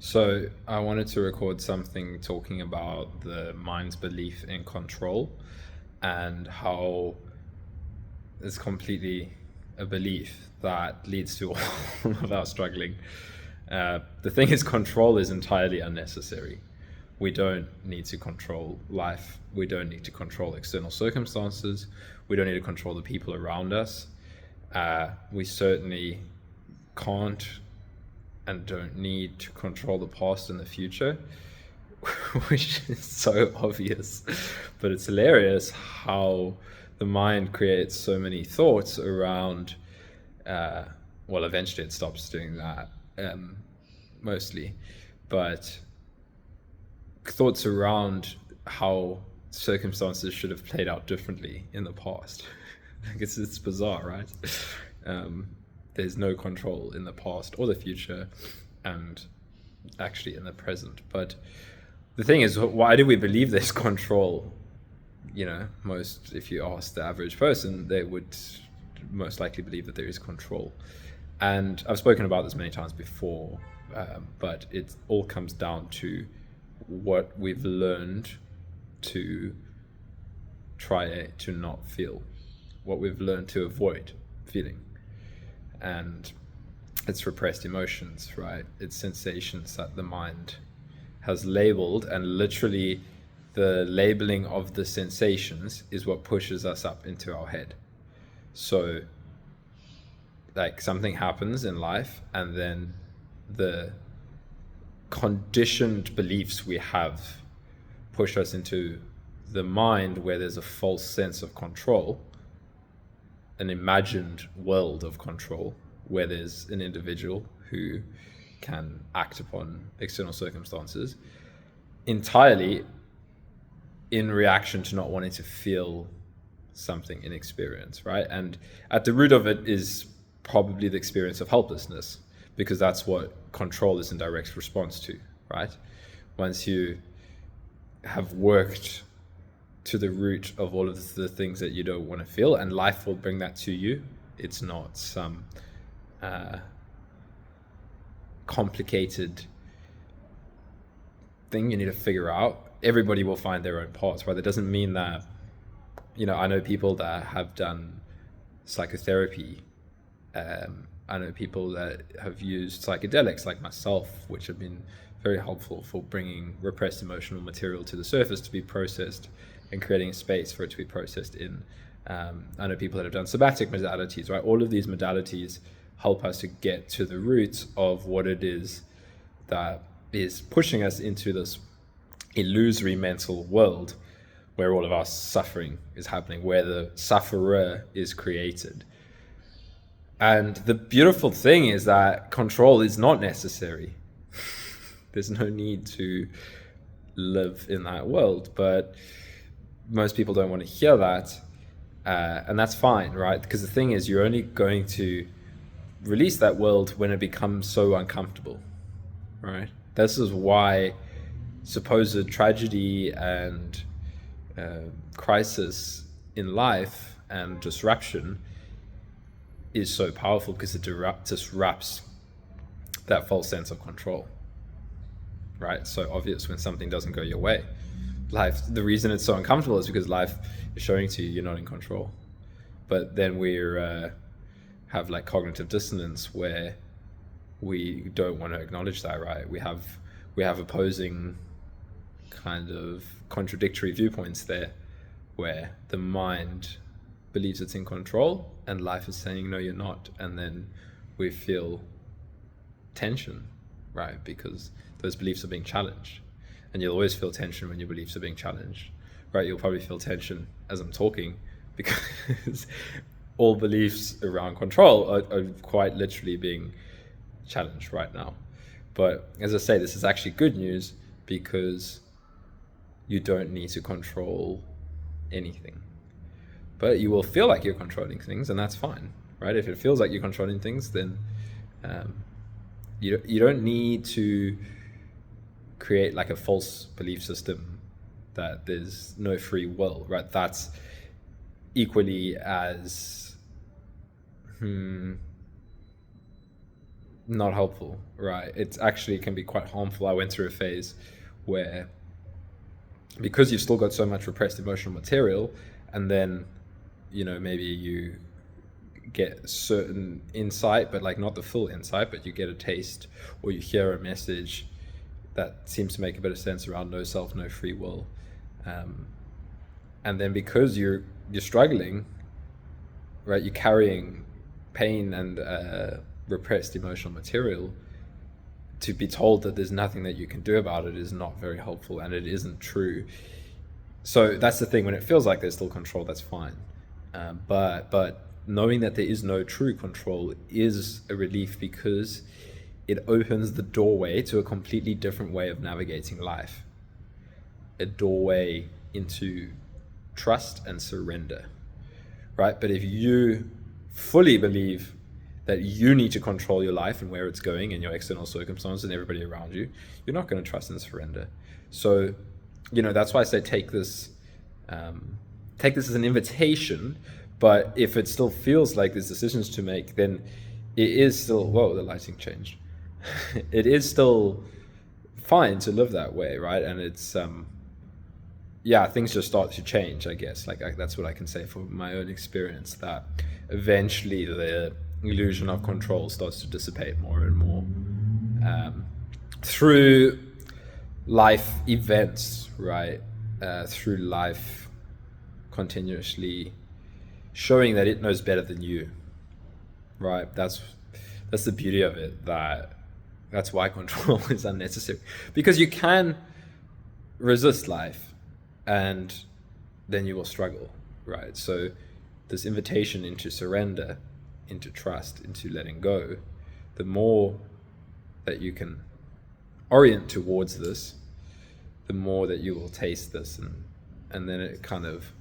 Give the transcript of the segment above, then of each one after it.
So I wanted to record something talking about the mind's belief in control and how it's completely a belief that leads to all of our struggling. The thing is, control is entirely unnecessary. We don't need to control life. We don't need to control external circumstances. We don't need to control the people around us. We certainly can't and don't need to control the past and the future, which is so obvious. But it's hilarious how the mind creates so many thoughts around, well, eventually it stops doing that, mostly, but thoughts around how circumstances should have played out differently in the past. It's bizarre, right? There's no control in the past or the future, and actually in the present. But the thing is, why do we believe there's control? If you ask the average person, they would most likely believe that there is control. And I've spoken about this many times before, but it all comes down to what we've learned to try to not feel, what we've learned to avoid feeling. And it's repressed emotions, right? It's sensations that the mind has labeled, and literally the labeling of the sensations is what pushes us up into our head. So like something happens in life, and then the conditioned beliefs we have push us into the mind where there's a false sense of control, an imagined world of control where there's an individual who can act upon external circumstances entirely in reaction to not wanting to feel something in experience, right? And at the root of it is probably the experience of helplessness, because that's what control is in direct response to, right? Once you have worked to the root of all of the things that you don't want to feel, and life will bring that to you. It's not some complicated thing you need to figure out. Everybody will find their own paths, right? That doesn't mean that, I know people that have done psychotherapy. I know people that have used psychedelics like myself, which have been very helpful for bringing repressed emotional material to the surface to be processed and creating a space for it to be processed in. I know people that have done somatic modalities, right? All of these modalities help us to get to the root of what it is that is pushing us into this illusory mental world where all of our suffering is happening, where the sufferer is created. And the beautiful thing is that control is not necessary. There's no need to live in that world, but most people don't want to hear that, and that's fine, right? Because the thing is, you're only going to release that world when it becomes so uncomfortable, right? This is why supposed tragedy and crisis in life and disruption is so powerful, because it disrupts that false sense of control, right? It's so obvious when something doesn't go your way. Life, the reason it's so uncomfortable is because life is showing to you you're not in control. But then we're have like cognitive dissonance where we don't want to acknowledge that, right? We have opposing kind of contradictory viewpoints there, where the mind believes it's in control and life is saying no, you're not, and then we feel tension, right? Because those beliefs are being challenged. And you'll always feel tension when your beliefs are being challenged, right? You'll probably feel tension as I'm talking, because all beliefs around control are quite literally being challenged right now. But as I say, this is actually good news, because you don't need to control anything. But you will feel like you're controlling things, and that's fine, right? If it feels like you're controlling things, then you don't need to create like a false belief system that there's no free will, right? That's equally as not helpful, right? It's actually can be quite harmful. I went through a phase where, because you've still got so much repressed emotional material, and then, maybe you get certain insight, but like not the full insight, but you get a taste, or you hear a message that seems to make a bit of sense around no self, no free will. And then because you're struggling, right, you're carrying pain and repressed emotional material, to be told that there's nothing that you can do about it is not very helpful, and it isn't true. So that's the thing. When it feels like there's still control, that's fine. But knowing that there is no true control is a relief, because it opens the doorway to a completely different way of navigating life. A doorway into trust and surrender, right? But if you fully believe that you need to control your life and where it's going and your external circumstances and everybody around you, you're not going to trust and surrender. So, that's why I say take this as an invitation. But if it still feels like there's decisions to make, then it is still, whoa, the lighting changed. It is still fine to live that way, right? And it's, things just start to change, I guess. That's what I can say from my own experience, that eventually the illusion of control starts to dissipate more and more through life events, right? Through life continuously showing that it knows better than you, right? That's the beauty of it. That's why control is unnecessary, because you can resist life and then you will struggle, right? So this invitation into surrender, into trust, into letting go, the more that you can orient towards this, the more that you will taste this, and then it kind of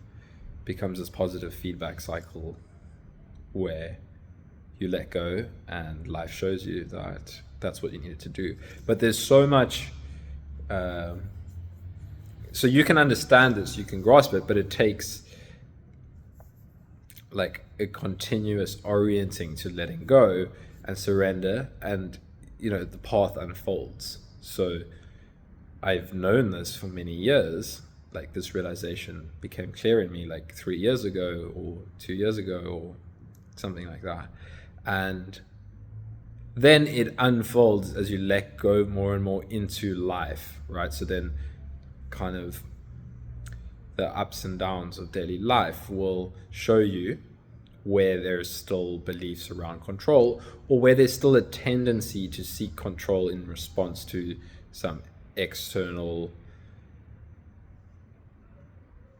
becomes this positive feedback cycle where you let go and life shows you that that's what you needed to do. But there's so much, so you can understand this, you can grasp it, but it takes like a continuous orienting to letting go and surrender, and the path unfolds. So I've known this for many years. Like, this realization became clear in me like 3 years ago or 2 years ago or something like that. And then it unfolds as you let go more and more into life, right? So then kind of the ups and downs of daily life will show you where there's still beliefs around control, or where there's still a tendency to seek control in response to some external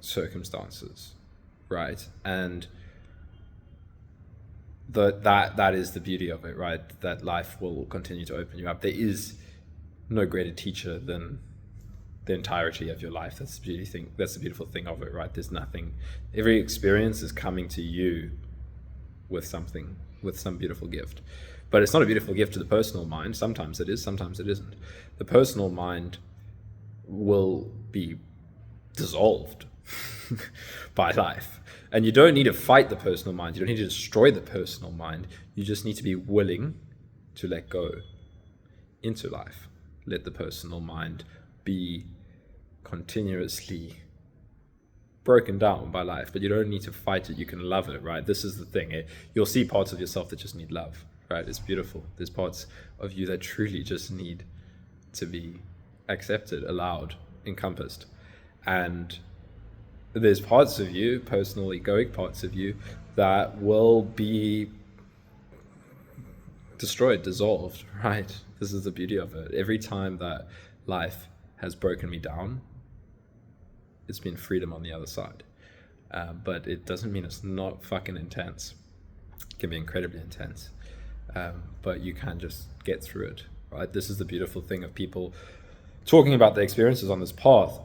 circumstances, right? And that is the beauty of it, right? That life will continue to open you up. There is no greater teacher than the entirety of your life. That's the beautiful thing of it, right? There's nothing. Every experience is coming to you with something, with some beautiful gift. But it's not a beautiful gift to the personal mind. Sometimes it is, sometimes it isn't. The personal mind will be dissolved by life. And you don't need to fight the personal mind. You don't need to destroy the personal mind. You just need to be willing to let go into life. Let the personal mind be continuously broken down by life, but you don't need to fight it. You can love it, right? This is the thing. You'll see parts of yourself that just need love, right? It's beautiful. There's parts of you that truly just need to be accepted, allowed, encompassed. And there's parts of you, personal egoic parts of you, that will be destroyed, dissolved, right? This is the beauty of it. Every time that life has broken me down, it's been freedom on the other side. But it doesn't mean it's not fucking intense. It can be incredibly intense. But you can just get through it, right? This is the beautiful thing of people talking about their experiences on this path,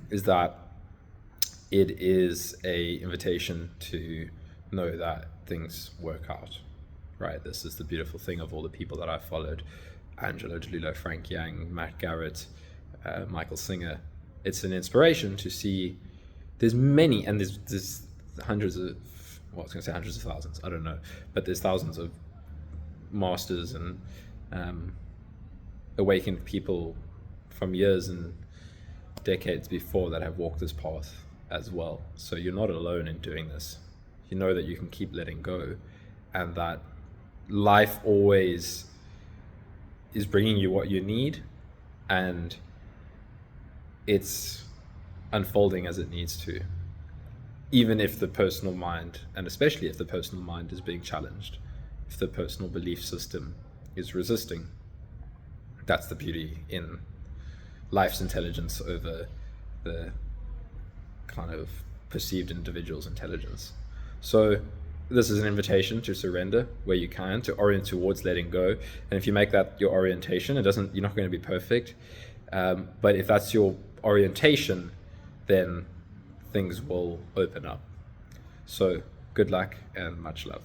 is that it is a invitation to know that things work out, right? This is the beautiful thing of all the people that I've followed: Angelo DeLulo, Frank Yang, Matt Garrett, Michael Singer. It's an inspiration to see there's many, and there's hundreds of, well, I was going to say hundreds of thousands, I don't know, but there's thousands of masters and awakened people from years and decades before that have walked this path as well. So you're not alone in doing this. You know that you can keep letting go, and that life always is bringing you what you need, and it's unfolding as it needs to, even if the personal mind, and especially if the personal mind is being challenged, if the personal belief system is resisting. That's the beauty in life's intelligence over the kind of perceived individual's intelligence. So this is an invitation to surrender where you can, to orient towards letting go. And if you make that your orientation, you're not going to be perfect. But if that's your orientation, then things will open up. So good luck and much love.